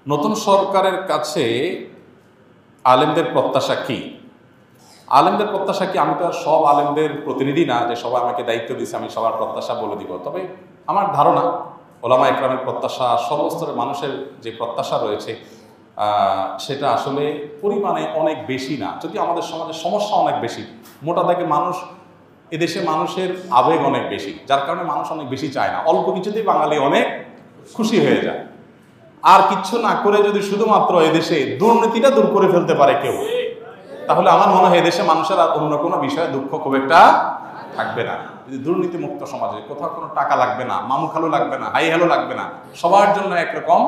নতুন সরকারের কাছে আলেমদের প্রত্যাশা কি? আলেমদের প্রত্যাশা কি? আমি তো আর সব আলেমদের প্রতিনিধি না যে সবাই আমাকে দায়িত্ব দিচ্ছে আমি সবার প্রত্যাশা বলে দিব। তবে আমার ধারণা ওলামা একরামের প্রত্যাশা, সর্বস্তরের মানুষের যে প্রত্যাশা রয়েছে সেটা আসলে পরিমাণে অনেক বেশি না, যদি আমাদের সমাজের সমস্যা অনেক বেশি। মোটা দাগে মানুষ, এদেশে মানুষের আবেগ অনেক বেশি, যার কারণে মানুষ অনেক বেশি চায় না। অল্প কিছুতেই বাঙালি অনেক খুশি হয়ে যায়। আর কিচ্ছু না করে যদি শুধুমাত্র এদেশে দুর্নীতিটা দূর করে ফেলতে পারে কেউ, তাহলে আমার মনে হয় এদেশে মানুষের আর অন্য কোনো বিষয়ে দুঃখ খুব একটা থাকবে না। যদি দুর্নীতি মুক্ত সমাজে কোথাও কোনো টাকা লাগবে না, মামু খালু লাগবে না, হাই হ্যালো লাগবে না, সবার জন্য একরকম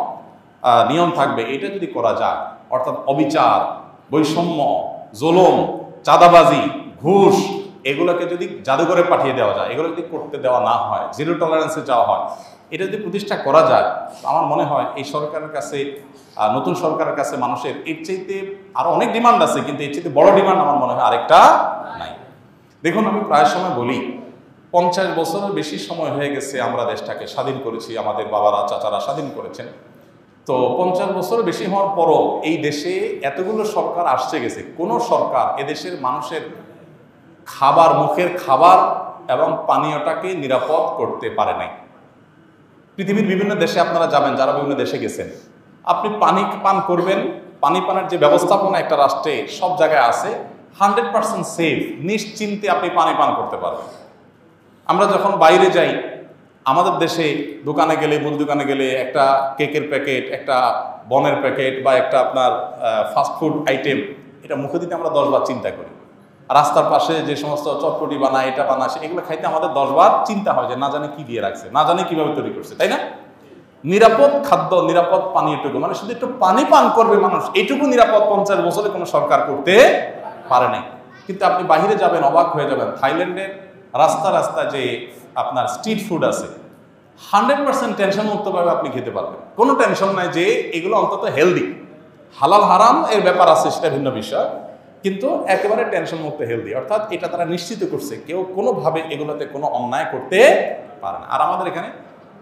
নিয়ম থাকবে, এটা যদি করা যায়, অর্থাৎ অবিচার, বৈষম্য, জুলুম, চাঁদাবাজি, ঘুষ, এগুলোকে যদি জাদুঘরে পাঠিয়ে দেওয়া যায়, এগুলো যদি করতে দেওয়া না হয়, জিরো টলারেন্সে যাওয়া হয়, এটা যদি প্রতিষ্ঠা করা যায়, আমার মনে হয় এই সরকারের কাছে, নতুন সরকারের কাছে মানুষের এর চাইতে আরো অনেক ডিমান্ড আছে, কিন্তু এর চাইতে বড় ডিমান্ড আমার মনে হয় আরেকটা নাই। দেখুন, আমি প্রায় সময় বলি 50 বছরের বেশি সময় হয়ে গেছে আমরা দেশটাকে স্বাধীন করেছি, আমাদের বাবারা চাচারা স্বাধীন করেছেন। তো 50 বছর বেশি হওয়ার পরও এই দেশে এতগুলো সরকার আসছে গেছে, কোন সরকার এদেশের মানুষের খাবার, মুখের খাবার এবং পানীয়টাকে নিরাপদ করতে পারে নাই। পৃথিবীর বিভিন্ন দেশে আপনারা যাবেন, যারা বিভিন্ন দেশে গেছেন, আপনি পানি পান করবেন, পানি পানের যে ব্যবস্থাপনা একটা রাষ্ট্রে সব জায়গায় আছে, 100% সেফ, নিশ্চিন্তে আপনি পানি পান করতে পারবেন। আমরা যখন বাইরে যাই, আমাদের দেশে দোকানে গেলে, মুদি দোকানে গেলে একটা কেকের প্যাকেট, একটা বনের প্যাকেট বা একটা আপনার ফাস্টফুড আইটেম, এটা মুখে দিতে আমরা 10 বার চিন্তা করি। রাস্তার পাশে যে সমস্ত চটপটি বানায়, এটা বানায়, এগুলো খাইতে আমাদের 10 বার চিন্তা হয় যে না জানে কি দিয়ে রাখছে, না জানে কিভাবে তৈরি করছে, তাই না? নিরাপদ খাদ্য, নিরাপদ পানি, এটুকু মানে শুধু একটু পানি পান করবে মানুষ, এইটুকু নিরাপদ 50 বছরে কোনো সরকার করতে পারে নাই। কিন্তু আপনি বাহিরে যাবেন, অবাক হয়ে যাবেন, থাইল্যান্ডের রাস্তা রাস্তা যে আপনার স্ট্রিট ফুড আছে, 100% টেনশন মুক্তভাবে আপনি খেতে পারবেন, কোনো টেনশন নাই যে এগুলো অন্তত হেলদি। হালাল হারাম এর ব্যাপার আছে, সেটা ভিন্ন বিষয়, কিন্তু একেবারে টেনশন মুক্ত হেলদি, অর্থাৎ এটা তারা নিশ্চিত করছে কেউ কোনোভাবে এগুলোতে কোনো অন্যায় করতে পারে না। আর আমাদের এখানে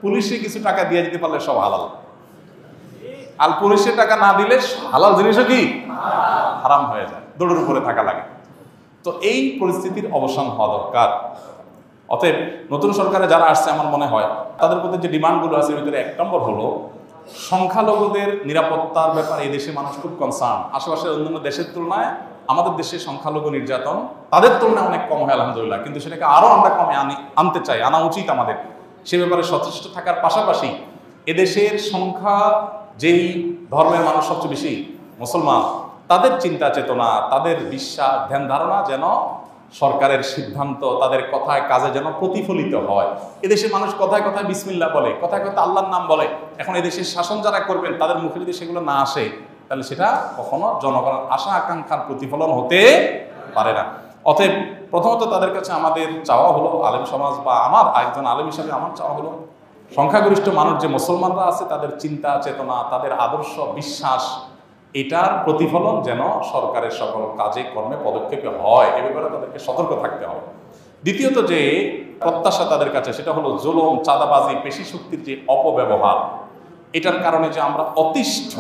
পুলিশে কিছু টাকা দিয়ে দিতে পারলে সব হালাল, আর পুলিশে টাকা না দিলে হালাল জিনিসও কি হারাম হয়ে যায়, দৌড়ের উপরে থাকা লাগে। তো এই পরিস্থিতির অবসান হওয়া দরকার। অতএব নতুন সরকারে যারা আসছে, আমার মনে হয় তাদের প্রতি যে ডিমান্ডগুলো আছে, এর ভিতরে 1 নম্বর হলো সংখ্যালঘুদের নিরাপত্তার ব্যাপারে এই দেশে মানুষ খুব কনসার্ন। আশেপাশের অন্যান্য দেশের তুলনায় আমাদের দেশে সংখ্যালঘু নির্যাতন তাদের তুলনায় অনেক কম হয় আলহামদুলিল্লাহ, কিন্তু সেটাকে আরো আমরা কমে আনতে চাই, আনা উচিত আমাদের। সে ব্যাপারে সচেষ্ট থাকার পাশাপাশি এদেশের সংখ্যা, যেই ধর্মের মানুষ সবচেয়ে বেশি মুসলমান, তাদের চিন্তা চেতনা, তাদের বিশ্বাস, ধ্যান ধারণা যেন সরকারের সিদ্ধান্ত, তাদের কথায় কাজে যেন প্রতিফলিত হয়। এদেশের মানুষ কথায় কথায় বিসমিল্লাহ বলে, কথায় কথায় আল্লাহর নাম বলে, এখন এদেশের শাসন যারা করবেন তাদের মুখে যদি সেগুলো না আসে, তাহলে সেটা কখনো জনগণের আশা আকাঙ্ক্ষার প্রতিফলন হতে পারে না। অতএব প্রথমত তাদের কাছে আমাদের চাওয়া হলো, আলেম সমাজ বা আমার একজন আলেম হিসাবে আমার চাওয়া হলো, সংখ্যাগরিষ্ঠ মানুষ যে মুসলমানরা আছে, তাদের চিন্তা চেতনা, তাদের আদর্শ, বিশ্বাস, এটার প্রতিফলন যেন সরকারের সকল কাজে কর্মে পদক্ষেপে হয়, এ ব্যাপারে তাদেরকে সতর্ক থাকতে হবে। দ্বিতীয়ত যে প্রত্যাশা তাদের কাছে, সেটা হলো জুলুম, চাঁদাবাজি, পেশি শক্তির যে অপব্যবহার, এটার কারণে যে আমরা অতিষ্ঠ,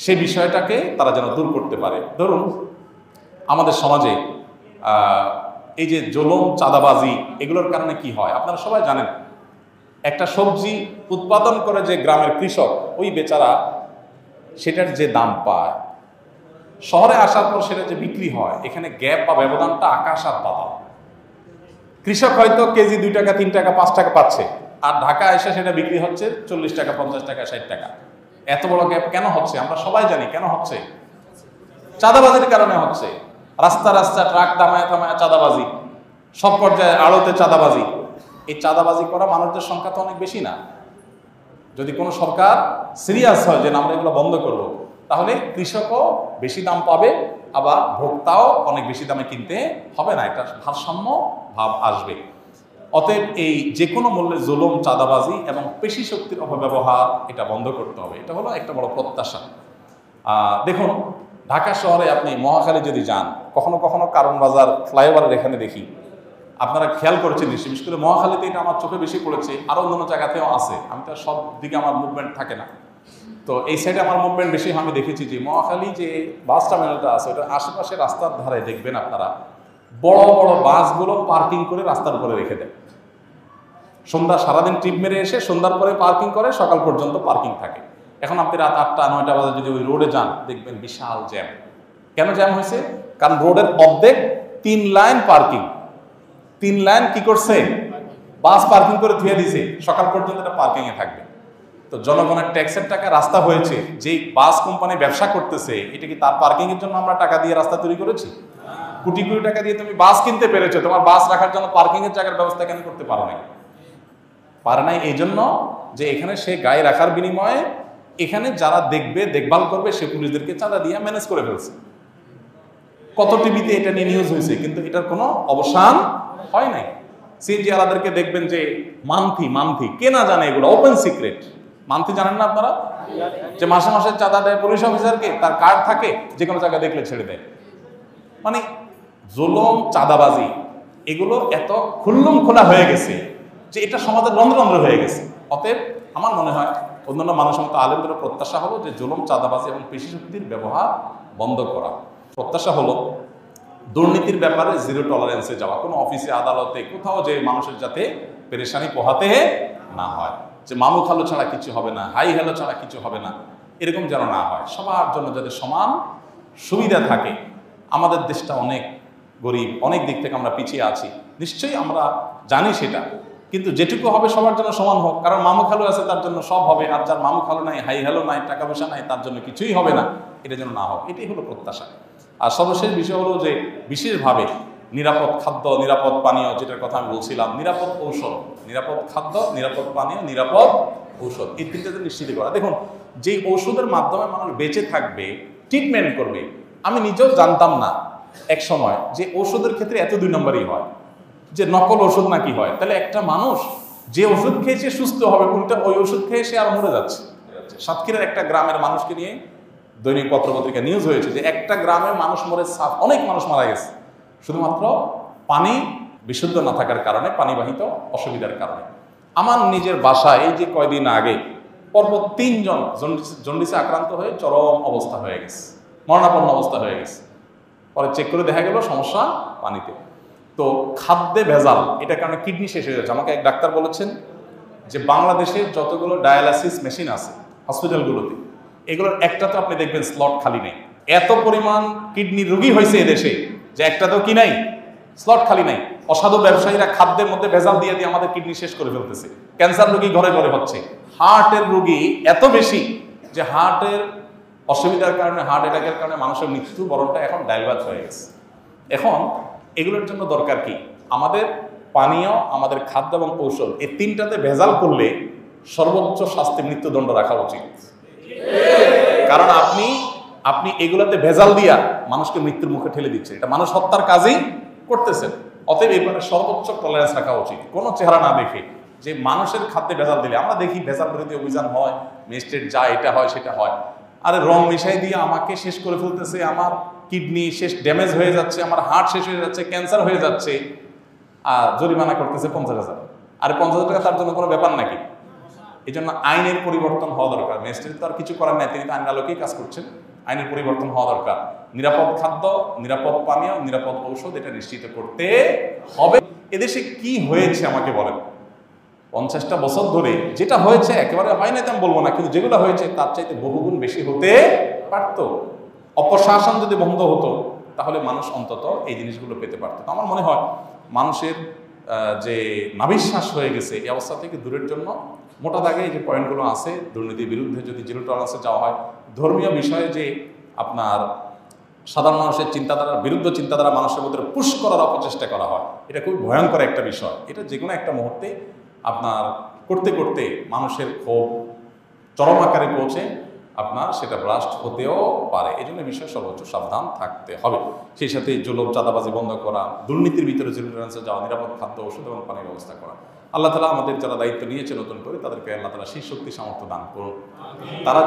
সে বিষয়টাকে তারা যেন দূর করতে পারে। ধরুন আমাদের সমাজে এই যে জুলুম, চাঁদাবাজি, এগুলোর কারণে কি হয় আপনারা সবাই জানেন। একটা সবজি উৎপাদন করে যে গ্রামের কৃষক, ওই বেচারা সেটার যে দাম পায়, শহরে আসার পর সেটা যে বিক্রি হয়, এখানে গ্যাপ বা ব্যবধানটা আকাশ আর পাতাল। কৃষক হয়তো কেজি 2 টাকা, 3 টাকা, 5 টাকা পাচ্ছে, আর ঢাকা এসে সেটা বিক্রি হচ্ছে 40 টাকা, 50 টাকা, 60 টাকা। এত বড় গ্যাপ কেন হচ্ছে? আমরা সবাই জানি কেন হচ্ছে। চাঁদাবাজির কারণে হচ্ছে। রাস্তা রাস্তা ট্রাক থামায় থামায় চাঁদাবাজি, সব পর্যায়ে আড়তে চাঁদাবাজি। এই চাঁদাবাজি করা মানুষদের সংখ্যা তো অনেক বেশি না। যদি কোনো সরকার সিরিয়াস হয় যে আমরা এগুলো বন্ধ করব, তাহলে কৃষকও বেশি দাম পাবে, আবার ভোক্তাও অনেক বেশি দামে কিনতে হবে না, একটা ভারসাম্য ভাব আসবে। অতএব এই যে কোনো মূল্যে জুলুম, চাঁদাবাজি এবং পেশি শক্তির অপব্যবহার, এটা বন্ধ করতে হবে। এটা হলো একটা বড় প্রত্যাশা। দেখুন ঢাকা শহরে আপনি মহাখালী যদি যান, কখনো কখনো কারণ বাজার ফ্লাইওভারের এখানে দেখি, আপনারা খেয়াল করেছেন নিশ্চয়ই, বিশেষ করে মহাখালীতে এটা আমার চোখে বেশি পড়েছে, আরো অন্যান্য জায়গাতেও আছে, আমি তো সব দিকে আমার মুভমেন্ট থাকে না। তো এই সাইডে আমার মুভমেন্ট বেশি, আমি দেখেছি যে মহাখালী যে বাস টার্মিনালটা আছে ওটার আশেপাশে রাস্তার ধারে দেখবেন আপনারা বড় বড় বাসগুলো পার্কিং করে রাস্তার উপরে রেখে দেয়। সন্ধ্যা সারাদিন ট্রিপ মেরে এসে সন্ধ্যার পরে পার্কিং করে, সকাল পর্যন্ত পার্কিং থাকে। এখন আপনি রাত 8টা 9টা বাজে যদি ওই রোডে যান দেখবেন বিশাল জ্যাম। কেন জ্যাম হয়েছে? কারণ রোডের অর্ধেক 3 লাইন পার্কিং, 3 লাইন কি করছে, বাস পার্কিং করে ধুয়ে দিছে, সকাল পর্যন্ত এটা পার্কিং এ থাকবে। তো জনগণের ট্যাক্সের টাকা রাস্তা হয়েছে, যেই বাস কোম্পানি ব্যবসা করতেছে এটা কি তার পার্কিং এর জন্য আমরা টাকা দিয়ে রাস্তা তৈরি করেছি? কোটি কোটি টাকা দিয়ে তুমি বাস কিনতে পেরেছো, তোমার বাস রাখার জন্য পার্কিং এর জায়গার ব্যবস্থা কেন করতে পারো নাই? পারে নাই এই জন্য যে এখানে সে গায়ে রাখার বিনিময়ে এখানে যারা দেখবে দেখভাল করবে সে পুলিশদেরকে চাঁদা দিয়ে ম্যানেজ করে ফেলছে। কত টিভিতে এটা নিয়ে নিউজ হয়েছে, কিন্তু এটার কোনো অবসান হয় নাই। সিএনজি আলাদেরকে দেখবেন যে মান্থি কে না জানে, এগুলো ওপেন সিক্রেট। মান্থি জানেন না আপনারা? যে মাসে মাসে চাঁদা দেয় পুলিশ অফিসারকে, তার কার্ড থাকে, যে কোনো জায়গায় দেখলে ছেড়ে দেয়। মানে জুলুম, চাঁদাবাজি এগুলো এত খুল্লুম খোলা হয়ে গেছে যে এটা সমাজের রন্ধ্র হয়ে গেছে। অতএব আমার মনে হয় অন্যান্য মানুষের মতো আলেমদেরও প্রত্যাশা হলো যে জুলুম, চাঁদাবাজি এবং পেশি শক্তির ব্যবহার বন্ধ করা। প্রত্যাশা হলো দুর্নীতির ব্যাপারে জিরো টলারেন্সে যাওয়া। কোনো অফিসে, আদালতে, কোথাও যে মানুষের যাতে পেরেশানি পোহাতে না হয়, যে মামু খালো ছাড়া কিছু হবে না, হাই হ্যালো ছাড়া কিছু হবে না, এরকম যেন না হয়। সবার জন্য যাতে সমান সুবিধা থাকে। আমাদের দেশটা অনেক গরিব, অনেক দিক থেকে আমরা পিছিয়ে আছি, নিশ্চয়ই আমরা জানি সেটা, কিন্তু যেটুকু হবে সবার জন্য সমান হোক। কারণ মামু খালু আছে তার জন্য সব হবে, আর যার মামু খালু নাই, হাই হ্যালো নাই, টাকা পয়সা নাই, তার জন্য কিছুই হবে না, এটা যেন না হোক, এটাই হলো প্রত্যাশা। আর সর্বশেষ বিষয় হলো যে বিশেষভাবে নিরাপদ খাদ্য, নিরাপদ পানীয়, যেটার কথা আমি বলছিলাম, নিরাপদ ঔষধ, নিরাপদ খাদ্য, নিরাপদ পানীয়, নিরাপদ ঔষধ, এই তিনটাতে নিশ্চিত করা। দেখুন, যেই ঔষধের মাধ্যমে মানুষ বেঁচে থাকবে, ট্রিটমেন্ট করবে, আমি নিজেও জানতাম না এক সময় যে ঔষধের ক্ষেত্রে এত 2 নম্বরই হয়, যে নকল ওষুধ নাকি হয়। তাহলে একটা মানুষ যে ওষুধ খেয়েছে সুস্থ হবে, উল্টা ওই ওষুধ খেয়ে সে আর মরে যাচ্ছে। সাতক্ষীরার একটা গ্রামের মানুষকে নিয়ে দৈনিক পত্রপত্রিকা নিউজ হয়েছে যে একটা গ্রামে মানুষ মরে, অনেক মানুষ মারা গেছে শুধুমাত্র পানি বিশুদ্ধ না থাকার কারণে, পানিবাহিত অসুবিধার কারণে। আমার নিজের বাসায় এই যে কয়দিন আগে পরপর 3 জন জন্ডিসে আক্রান্ত হয়ে চরম অবস্থা হয়ে গেছে, মরণাপন্ন অবস্থা হয়ে গেছে। পরে চেক করে দেখা গেল সমস্যা পানিতে। তো খাদ্যে ভেজাল, এটার কারণে কিডনি শেষ হয়ে যাচ্ছে। আমাকে এক ডাক্তার বলেছেন যে বাংলাদেশের যতগুলো ডায়ালাসিস মেশিন আছে হসপিটালগুলোতে, এগুলোর একটা তো আপনি দেখবেন স্লট খালি নেই। এত পরিমাণ কিডনি রোগী হয়েছে এদেশে যে একটা তো কি নাই, স্লট খালি নাই। অসাধু ব্যবসায়ীরা খাদ্যের মধ্যে ভেজাল দিয়ে দিয়ে আমাদের কিডনি শেষ করে ফেলতেছে। ক্যান্সার রোগী ঘরে ঘরে হচ্ছে, হার্টের রোগী এত বেশি যে হার্টের অসুবিধার কারণে, হার্ট অ্যাটাকের কারণে মানুষের মৃত্যুবরণটা এখন ডাইভার্ট হয়ে গেছে। এখন এগুলোর জন্য দরকার কি? আমাদের পানীয়, আমাদের খাদ্য এবং ঔষধ, এই তিনটাতে ভেজাল করলে সর্বোচ্চ শাস্তি মৃত্যুদণ্ড রাখা উচিত। কারণ আপনি এগুলোতে ভেজাল দিয়া মানুষকে মৃত্যুর মুখে ঠেলে দিচ্ছে, এটা মানুষ হত্যার কাজই করতেছেন। অতএব এবারে সর্বোচ্চ টলারেন্স রাখা উচিত, কোনো চেহারা না দেখে। যে মানুষের খাদ্যে ভেজাল দিলে, আমরা দেখি ভেজাল বিরোধী অভিযান হয়, ম্যাজিস্ট্রেট যায়, এটা হয় সেটা হয়, আরে রং মিশাই দিয়ে আমাকে শেষ করে ফেলতেছে, আমার কিডনি শেষ, ড্যামেজ হয়ে যাচ্ছে, আমার হার্ট শেষ হয়ে যাচ্ছে, ক্যান্সার হয়ে যাচ্ছে, আর জরিমানা করতেছে 50,000। আর 50,000 টাকা তার জন্য কোনো ব্যাপার নাকি? এই জন্য আইনের পরিবর্তন হওয়া দরকার। ম্যাজিস্ট্রেট তো আর কিছু করার নাই, তিনি তো আইন আলোকেই কাজ করছেন। আইনের পরিবর্তন হওয়া দরকার। নিরাপদ খাদ্য, নিরাপদ পানীয়, নিরাপদ ঔষধ, এটা নিশ্চিত করতে হবে। এদেশে কি হয়েছে আমাকে বলেন? 50টা বছর ধরে যেটা হয়েছে, একেবারে হয় না আমি বলবো না, কিন্তু যেগুলো হয়েছে তার চাইতে বহুগুণ বেশি হতে পারত। অপশাসন যদি বন্ধ হতো তাহলে মানুষ অন্তত এই জিনিসগুলো পেতে পারত। আমার মনে হয় মানুষের যে নাভিশ্বাস হয়ে গেছে, এই অবস্থা থেকে দূরের জন্য মোটা দাগে এই যে পয়েন্টগুলো আছে, দুর্নীতির বিরুদ্ধে যদি জিরো টলারেন্সে যাওয়া হয়, ধর্মীয় বিষয়ে যে আপনার সাধারণ মানুষের চিন্তাধারার বিরুদ্ধে চিন্তাধারা মানুষের মধ্যে পুশ করার অপচেষ্টা করা হয়, এটা খুব ভয়ঙ্কর একটা বিষয়। এটা যে কোনো একটা মুহূর্তে আপনার করতে করতে মানুষের ক্ষোভ চরম আকারে পৌঁছে আপনার সেটা ব্লাস্ট হতেও পারে। এই জন্য বিষয়ে সর্বোচ্চ সাবধান থাকতে হবে। সেই সাথে জুলুম, চাঁদাবাজি বন্ধ করা, দুর্নীতির ভিতরে জিরো টলারেন্সে যাওয়া, নিরাপদ খাদ্য, ওষুধ এবং পানির ব্যবস্থা করা। আল্লাহ তাআলা আমাদের যারা দায়িত্ব নিয়েছে নতুন করে, তাদেরকে আল্লাহ তাআলা সেই শক্তি সামর্থ্য দান করুন। তারা